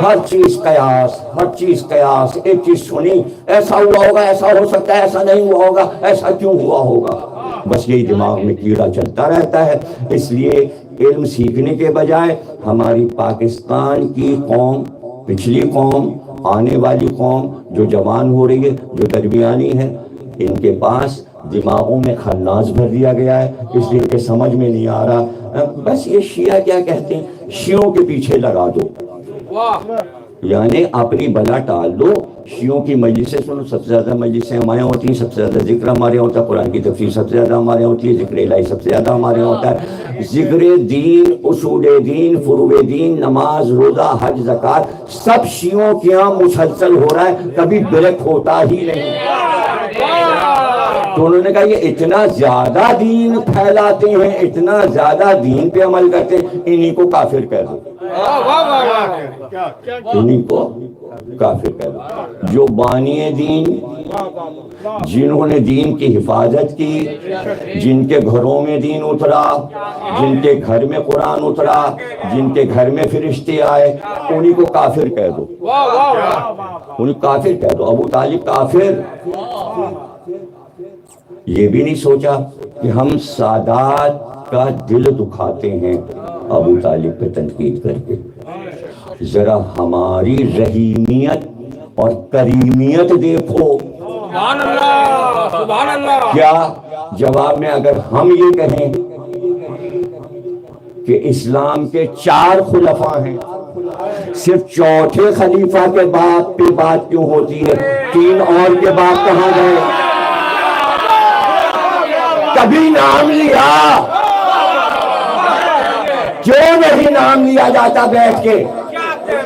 ہر چیز قیاس، ہر چیز قیاس، ایک چیز سنی ایسا ہوا ہوگا، ایسا ہو سکتا ہے، ایسا نہیں ہوا ہوگا، ایسا کیوں ہوا ہوگا، بس یہی دماغ میں کیڑا چلتا رہتا ہے۔ اس لیے علم سیکھنے کے بجائے ہماری پاکستان کی قوم، پچھلی قوم، آنے والی قوم جو جوان ہو رہی ہے، جو درمیانی ہے، ان کے پاس دماغوں میں خناس بھر دیا گیا ہے، اس لیے کہ سمجھ میں نہیں آ رہا، بس یہ شیعہ کیا کہتے ہیں، شیعوں کے پیچھے لگا دو، یعنی اپنی بلا ٹال دو، شیعوں کی مجلسیں سنو، سب سے زیادہ مجلسیں ہمارے ہوتی ہیں، سب سے زیادہ ذکر ہمارے ہوتا ہے، قرآن کی تفسیر سب سے زیادہ ہمارے ہوتی ہے، ذکر الہی سب سے زیادہ ہمارے ہوتا ہے، ذکر دین، اصول دین، فروع دین، نماز، روزہ، حج، زکوٰۃ سب شیعوں کے یہاں مسلسل ہو رہا ہے، کبھی بریک ہوتا ہی نہیں۔ تو انہوں نے کہا یہ اتنا زیادہ دین پھیلاتے ہیں، اتنا زیادہ دین پہ عمل کرتے ہیں، انہی کو کافر کہہ دو، انہی کو کافر کہہ دو، جو بانی دین، جنہوں نے دین کی حفاظت کی، جن کے گھروں میں دین اترا، جن کے گھر میں قرآن اترا، جن کے گھر میں فرشتے آئے، انہی کو کافر کہہ دو، انہی کافر کہہ دو۔ ابو طالب کافر، یہ بھی نہیں سوچا کہ ہم سادات کا دل دکھاتے ہیں ابو طالب پہ تنقید کر کے، ذرا ہماری رحیمیت اور کریمیت دیکھو۔ سبحان اللہ، سبحان اللہ۔ کیا جواب میں اگر ہم یہ کہیں کہ اسلام کے 4 خلفاء ہیں، صرف چوتھے خلیفہ کے باپ پہ بات کیوں ہوتی ہے، 3 اور کے باپ کہاں گئے؟ کبھی نام لیا کیوں نہیں نام لیا جاتا بیٹھ کے؟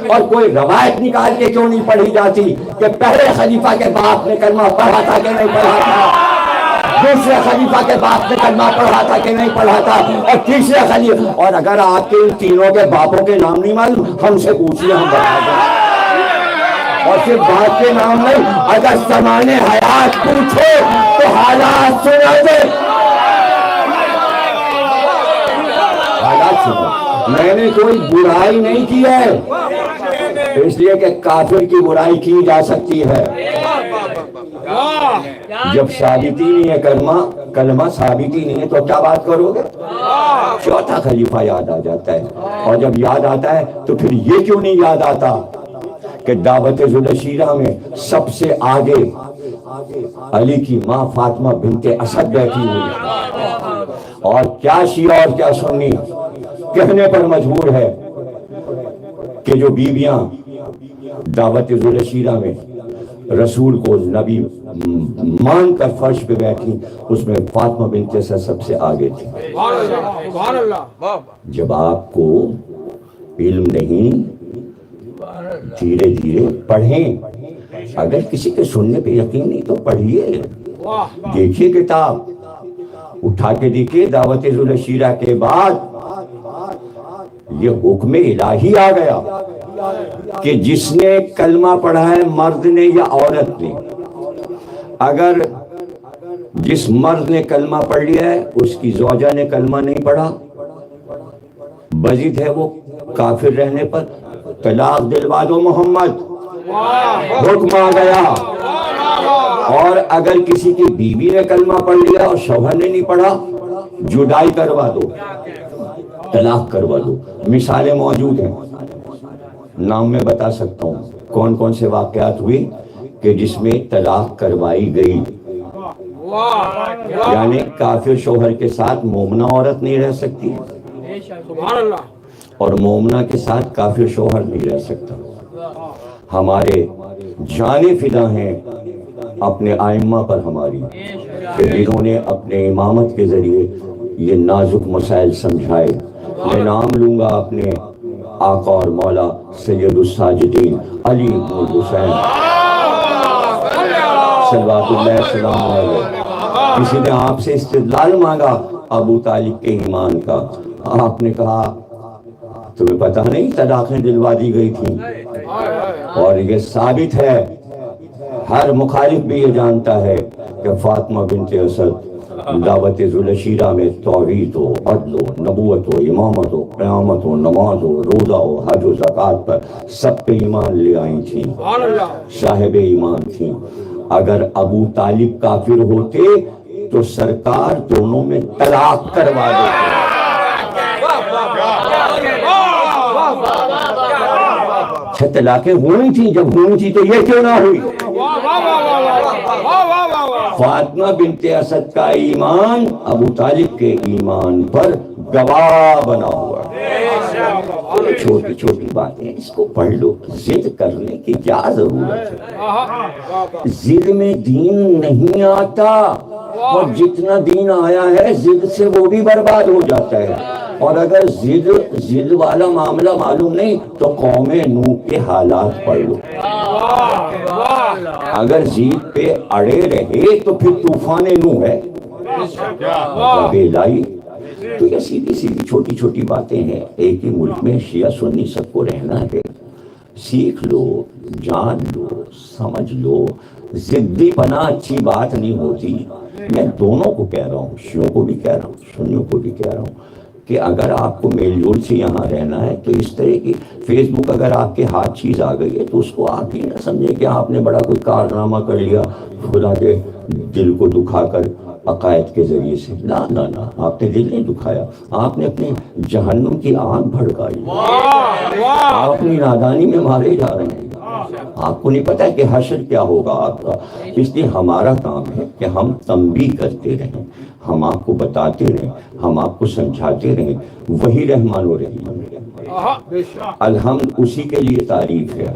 اور کوئی روایت نکال کے کیوں نہیں پڑھی جاتی کہ پہلے خلیفہ کے باپ نے کلمہ پڑھا تھا کہ نہیں پڑھا تھا، دوسرے خلیفہ کے باپ نے کلمہ پڑھا تھا کہ نہیں پڑھا تھا، اور تیسرے خلیفہ؟ اور اگر آپ کے ان تینوں کے باپوں کے نام نہیں معلوم، ہم سے پوچھئے، ہم بتا دیں۔ اور صرف باپ کے نام نہیں، اگر زمان حیات پوچھو تو حالات سنا دے، حالات سنا۔ میں نے کوئی برائی نہیں کی ہے، اس لیے کہ کافر کی برائی کی جا سکتی ہے، جب ثابت ہی نہیں ہے کلمہ ثابت ہی نہیں ہے تو کیا بات کرو گے؟ چوتھا خلیفہ یاد آ جاتا ہے، اور جب یاد آتا ہے تو پھر یہ کیوں نہیں یاد آتا کہ دعوت ذوالشیرہ میں سب سے آگے علی کی ماں فاطمہ بنت اسد بیٹھی ہوئی، اور کیا شیعہ اور کیا سنی کہنے پر مجبور ہے کہ جو بیویاں دعوت ذوالشیرہ میں رسول کو نبی مان کر فرش پہ بیٹھی، اس میں فاطمہ بنت اسد سب سے آگے تھی۔ سبحان اللہ۔ جب آپ کو علم نہیں، دھیرے دھیرے پڑھیں، اگر کسی کے سننے پہ یقین نہیں تو پڑھیے، دیکھیے کتاب اٹھا کے دیکھیے۔ دعوت ذوالشیرہ کے بعد یہ حکم الہی آ گیا کہ جس نے کلمہ پڑھا ہے، مرد نے یا عورت نے، اگر جس مرد نے کلمہ پڑھ لیا ہے اس کی زوجہ نے کلمہ نہیں پڑھا، بضد ہے وہ کافر رہنے پر، طلاق دلوا دو محمد، حکم آ گیا۔ اور اگر کسی کی بیوی نے کلمہ پڑھ لیا اور شوہر نے نہیں پڑھا، جدائی کروا دو، طلاق کروا دو۔ مثالیں موجود ہیں، نام میں بتا سکتا ہوں کون کون سے واقعات ہوئے کہ جس میں طلاق کروائی گئی، یعنی کافر شوہر کے ساتھ مومنہ عورت نہیں رہ سکتی، سبحان اللہ۔ اور مومنہ کے ساتھ کافر شوہر نہیں رہ سکتا۔ ہمارے جانیں فدا ہیں اپنے ائمہ پر ہماری، کہ جنہوں نے اپنے امامت کے ذریعے یہ نازک مسائل سمجھائے۔ میں نام لوں گا اپنے آقا اور مولا سید الساجدین علی بن الحسین صلوات اللہ السلام علیہ۔ کسی نے آپ سے استدلال مانگا ابو طالب کے ایمان کا، آپ نے کہا تمہیں پتہ نہیں طلاقیں دلوا دی گئی تھیں، اور یہ ثابت ہے، ہر مخالف بھی یہ جانتا ہے کہ فاطمہ بنت اسد دعوت ذوالشیرہ میں توحید ہو، عدل ہو، نبوت ہو، امامت ہو، قیامت ہو، نماز ہو، روزہ ہو، حج و زکوٰۃ پر سب پہ ایمان لے آئی تھیں، صاحب ایمان تھیں۔ اگر ابو طالب کافر ہوتے تو سرکار دونوں میں طلاق کروا دیتے، طلاقیں ہوئی تھیں، جب ہوئی تھی تو یہ کیوں نہ ہوئی؟ فاطمہ بنت اسد کا ایمان ابو طالب کے ایمان پر گواہ بنا ہوا ہے۔ چھوٹی چھوٹی باتیں اس کو پڑھ لو، ضد کرنے کی کیا ضرورت ہے؟ ضد میں دین نہیں آتا، اور جتنا دین آیا ہے ضد سے وہ بھی برباد ہو جاتا ہے۔ اور اگر ضد والا معاملہ معلوم نہیں تو قوم نوح کے حالات پڑھ لو۔ اگر ضد پہ اڑے رہے تو پھر طوفان نوح ہے، لائی۔ تو یہ سیدھی سیدھی چھوٹی چھوٹی باتیں ہیں۔ ایک ہی ملک میں شیعہ سنی سب کو رہنا ہے، سیکھ لو، جان لو، سمجھ لو۔ ضدی پنا اچھی بات نہیں ہوتی۔ میں دونوں کو کہہ رہا ہوں، شیعوں کو بھی کہہ رہا ہوں، سنیوں کو بھی کہہ رہا ہوں کہ اگر آپ کو میل جول سے یہاں رہنا ہے تو اس طرح کی فیس بک اگر آپ کے ہاتھ چیز آ گئی ہے تو اس کو آپ ہی نہ سمجھیں کہ آپ نے بڑا کوئی کارنامہ کر لیا خدا کے دل کو دکھا کر عقائد کے ذریعے سے۔ نہ نہ نہ، آپ نے دل نہیں دکھایا، آپ نے اپنے جہنم کی آگ بھڑکائی۔ آپ اپنی نادانی میں مارے جا رہے ہیں، آپ کو نہیں پتا کہ حشر کیا ہوگا آپ کا۔ اس لیے ہمارا کام ہے کہ ہم تنبیہ کرتے رہیں، ہم آپ کو بتاتے رہیں، ہم آپ کو سمجھاتے رہیں۔ وہی رحمان و رحیم ہے، الحمد اسی کے لیے تعریف ہے،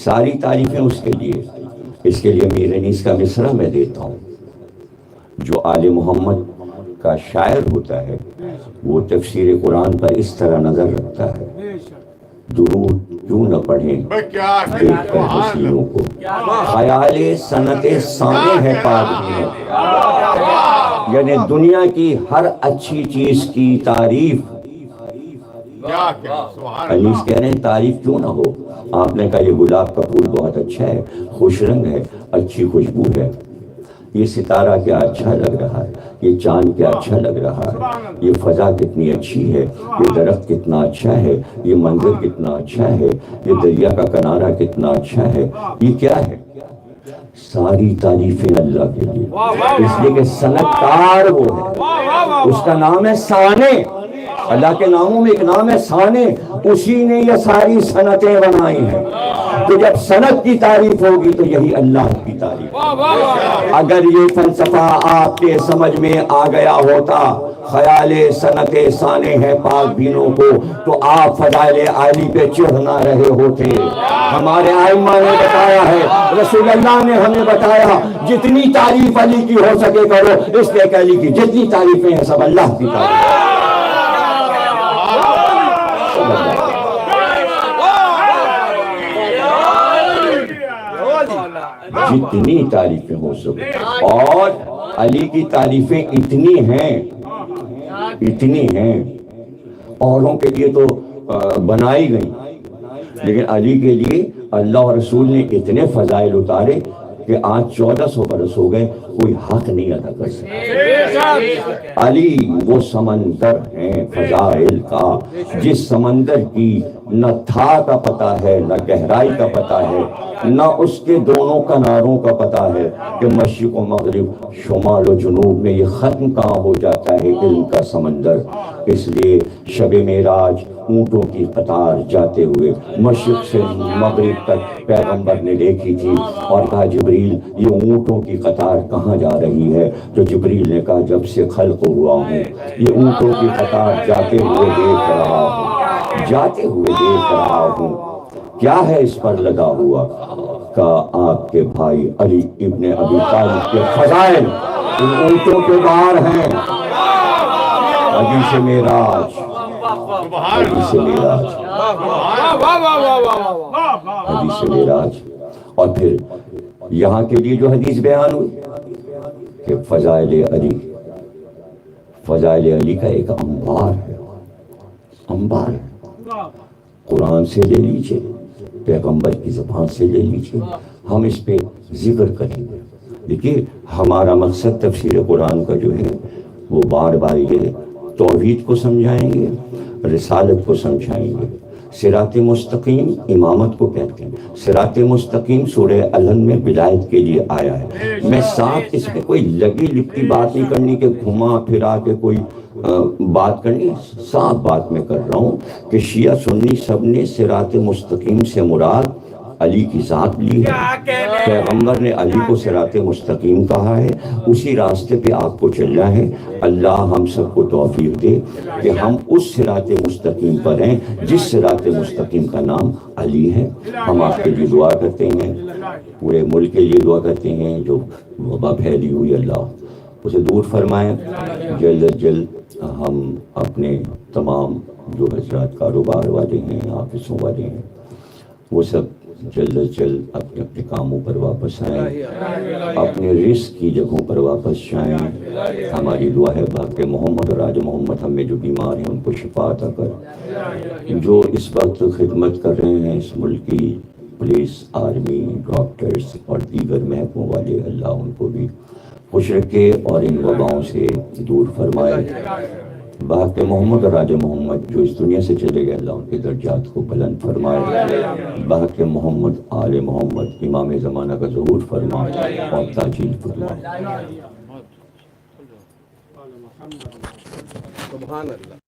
ساری تعریفیں اس کے لیے۔ اس کے لیے میرے نیز کا مصرع میں دیتا ہوں۔ جو آل محمد کا شاعر ہوتا ہے وہ تفسیر قرآن پر اس طرح نظر رکھتا ہے، درود کیوں نہ پڑھیں دیکھ کر حسینوں کو، خیال صنعت ثانی ہے پادری، یعنی دنیا کی ہر اچھی چیز کی تعریف۔ انیس کہہ رہے ہیں تعریف کیوں نہ ہو؟ آپ نے کہا یہ گلاب کا پھول بہت اچھا ہے، خوش رنگ ہے، اچھی خوشبو ہے، یہ ستارہ کیا اچھا لگ رہا ہے، یہ چاند کیا اچھا لگ رہا ہے، یہ فضا کتنی اچھی ہے، یہ درخت کتنا اچھا ہے، یہ منظر کتنا اچھا ہے، یہ دریا کا کنارہ کتنا اچھا ہے۔ یہ کیا ہے؟ ساری تعریفیں اللہ کے لیے، اس لیے کہ صنعت کار وہ ہے، اس کا نام ہے ثانی۔ اللہ کے ناموں میں ایک نام ہے ثانی، اسی نے یہ ساری صنعتیں بنائی ہیں۔ تو جب صنعت کی تعریف ہوگی تو یہی اللہ کی تعریف۔ اگر یہ فلسفہ آپ کے سمجھ میں آ گیا ہوتا، خیال صنعت ثانی ہے پاک بینوں کو، تو آپ فضائل عالی پہ چڑھ نہ رہے ہوتے۔ ہمارے ائمہ نے بتایا ہے، رسول اللہ نے ہمیں بتایا، جتنی تعریف علی کی ہو سکے کرو، اس لیے کہ علی کی جتنی تعریفیں ہیں سب اللہ کی تعریف۔ جتنی تعریفیں ہو سکے، اور علی کی تعریفیں اتنی ہیں، اوروں کے لیے تو بنائی گئی، لیکن علی کے لیے اللہ اور رسول نے اتنے فضائل اتارے کہ آج 1400 برس ہو گئے کوئی حق نہیں ادا کر سکتا۔ علی وہ سمندر ہیں فضائل کا، جس سمندر کی نہ تھا کا پتہ ہے، نہ گہرائی کا پتہ ہے، نہ اس کے دونوں کناروں کا پتہ ہے کہ مشرق و مغرب، شمال و جنوب میں یہ ختم کہاں ہو جاتا ہے علم کا سمندر۔ اس لیے شب معراج اونٹوں کی قطار جاتے ہوئے مشرق سے مغرب تک پیغمبر نے دیکھی تھی، اور کہا جبریل یہ اونٹوں کی قطار کہاں جا رہی ہے؟ تو جبریل نے کہا جب سے خلق ہوا ہوں یہ اونٹوں کی قطار جاتے ہوئے دیکھ رہا ہوں، کیا ہے اس پر لگا ہوا؟ کہا آپ کے بھائی علی ابن ابی طالب کے فضائل ان اونٹوں کے باہر ہیں۔ حدیث معراج، حدیث معراج، اور پھر یہاں کے لیے جو حدیث بیان ہوئی کہ فضائل علی کا ایک انبار ہے، قرآن سے لے لیجئے، پیغمبر کی زبان سے لے لیجئے، ہم اس پہ ذکر کریں گے۔ دیکھیے ہمارا مقصد تفسیر قرآن کا جو ہے وہ بار بار یہ توحید کو سمجھائیں گے، رسالت کو سمجھائیں گے۔ صراط مستقیم امامت کو کہتے ہیں، صراط مستقیم سورہ الحمد میں ولایت کے لیے آیا ہے۔ میں ساتھ اس میں کوئی لگی لپٹی بات نہیں کرنی کہ گھما پھرا کے کوئی بات کرنی صاف بات میں کر رہا ہوں کہ شیعہ سنی سب نے صراط مستقیم سے مراد علی کی ذات لی ہے۔ پیغمبر نے علی کو صراط مستقیم کہا ہے، اسی راستے پہ آپ کو چلنا ہے۔ اللہ ہم سب کو توفیق دے کہ ہم اس صراط مستقیم پر ہیں جس صراط مستقیم کا نام علی ہے۔ ہم آپ کے لیے دعا کرتے ہیں، پورے ملک کے لیے دعا کرتے ہیں، جو وبا پھیلی ہوئی اللہ اسے دور فرمائے۔ جلد از جلد ہم اپنے تمام جو حضرات کاروبار والے ہیں، آفسوں والے ہیں، وہ سب جلد از جلد اپنے اپنے کاموں پر واپس آئیں، اپنے رزق کی جگہوں پر واپس جائیں۔ ہماری دعا ہے باق محمد اور راج محمد ہم میں جو بیمار ہیں ان کو شفا عطا کر، جو اس وقت خدمت کر رہے ہیں اس ملک کی پولیس، آرمی، ڈاکٹرز اور دیگر محکموں والے، اللہ ان کو بھی خوش رکھے اور ان وباؤں سے دور فرمائے۔ باق محمد اور راج محمد جو اس دنیا سے چلے گئے، اللہ ان کے درجات کو بلند فرمائے۔ باق محمد آل محمد امام زمانہ کا ظہور فرمائے اور تاجیل فرمائے۔ سبحان اللہ۔